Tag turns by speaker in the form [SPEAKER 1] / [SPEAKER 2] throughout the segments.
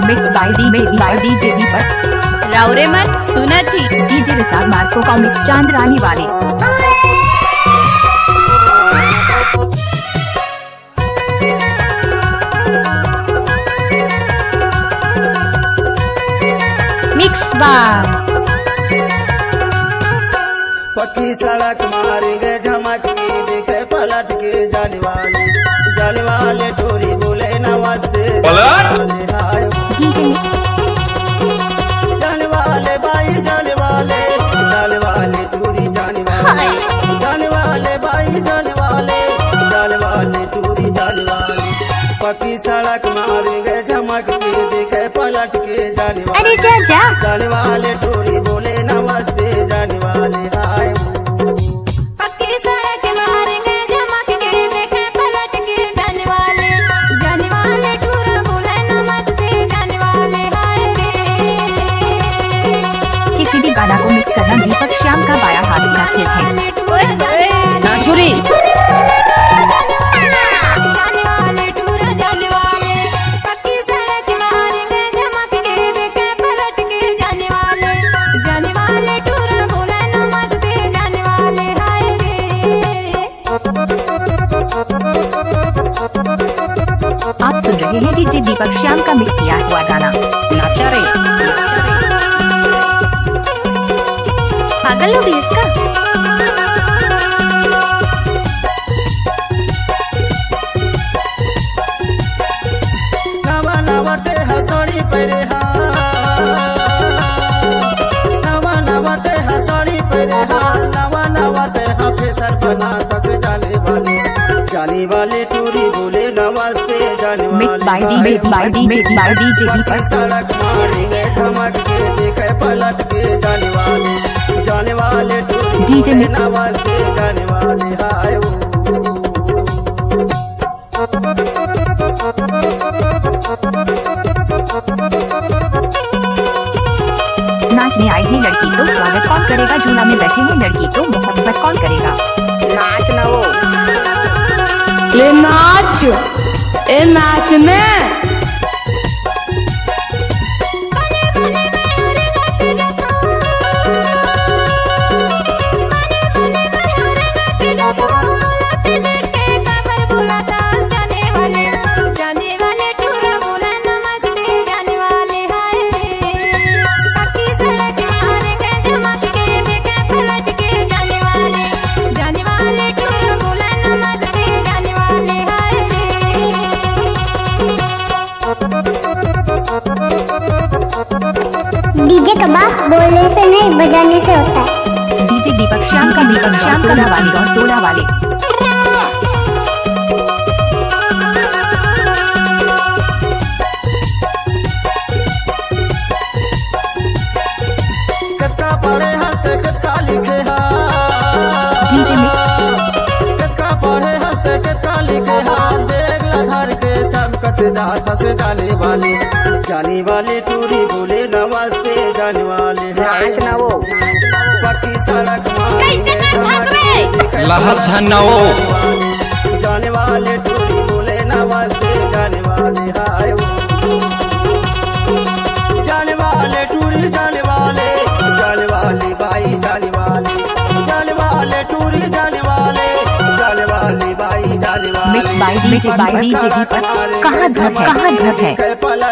[SPEAKER 1] बाई DJ दीपक
[SPEAKER 2] रावरे मन सुना थी
[SPEAKER 1] डीजे विशाल मार्को कॉमिक्स चांदरानी वाले।
[SPEAKER 2] मिक्स बार
[SPEAKER 3] पक्की सड़क मारेंगे झमक के देखे पलट के जाने वाले टोरी बोले नमस्ते हाय जाने वाले भाई जाने वाले टोरी जाने वाले भाई जाने वाले टोरी जाने वाले पक्की सड़क मारेंगे झमक के देखे पलट के जाने वाले टोरी बोले नमस्ते जाने वाले हाय
[SPEAKER 4] पक्की सड़क मारेंगे झमक के देखे पलट के जाने वाले टूर बोले नमस्ते जाने वाले हाय रे।
[SPEAKER 1] किसी भी गाना को मिक्स करना दीपक श्याम का बाया हाथ नाट्य है।
[SPEAKER 2] नाचुरी
[SPEAKER 1] आप सुन रहे हैं डीजे दीपक श्याम का मिक्स किया हुआ गाना
[SPEAKER 2] नाचा रे
[SPEAKER 4] पागल हो गई इसका।
[SPEAKER 3] नवा ते हसड़ी परे नवा ते हसड़ी परे नवा ते हफे सर बना तस जाने वाले टूरी बोले नमस्ते जाने वाले
[SPEAKER 1] डीजे दीपक
[SPEAKER 3] सड़क मारेंगे झमक के देखे पलट के जाने वाले टूरी
[SPEAKER 1] डीजे
[SPEAKER 3] बोले नमस्ते जाने वाले हाय
[SPEAKER 1] नाचने आई है लड़की को स्वागत कौन करेगा, झूला में बैठे हैं लड़की को मोहब्बत कौन करेगा।
[SPEAKER 2] नाच ना वो ले नाच ए नाचने
[SPEAKER 5] डीजे का बात बोलने से नहीं बजाने से होता है।
[SPEAKER 1] डीजे दीपक श्याम का वाली और टोला वाले।
[SPEAKER 3] कत्का पढ़े हंसते कत्का लिखे
[SPEAKER 1] डीजे मिक्स
[SPEAKER 3] कत्का पढ़े हंसते कत्का लिखे देख लधर के चमकत जाता से जाने वाले टूरी बोले नमस्ते जाने वाले
[SPEAKER 2] नाच ना वो
[SPEAKER 3] पक्की सड़क मारेंगे
[SPEAKER 6] लहस नवो
[SPEAKER 3] जाने वाले टूरी बोले नमस्ते जाने वाले हाय जाने वाले टूरी जाने वाले भाई जाने वाले टूरी जाने वाले भाई जाने वाले
[SPEAKER 1] मिक्स बाई डीजे दीपक। कहाँ घर है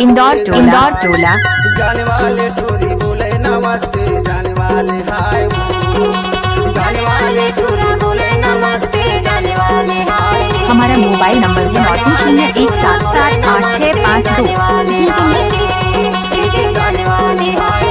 [SPEAKER 1] इंदौर टोला
[SPEAKER 3] जाने वाले टूरी बोले नमस्ते जाने वाले हाय जाने वाले टूरी बोले नमस्ते जाने वाले हाय।
[SPEAKER 1] हमारा मोबाइल नंबर है 9301778652।
[SPEAKER 4] जाने वाले हाय।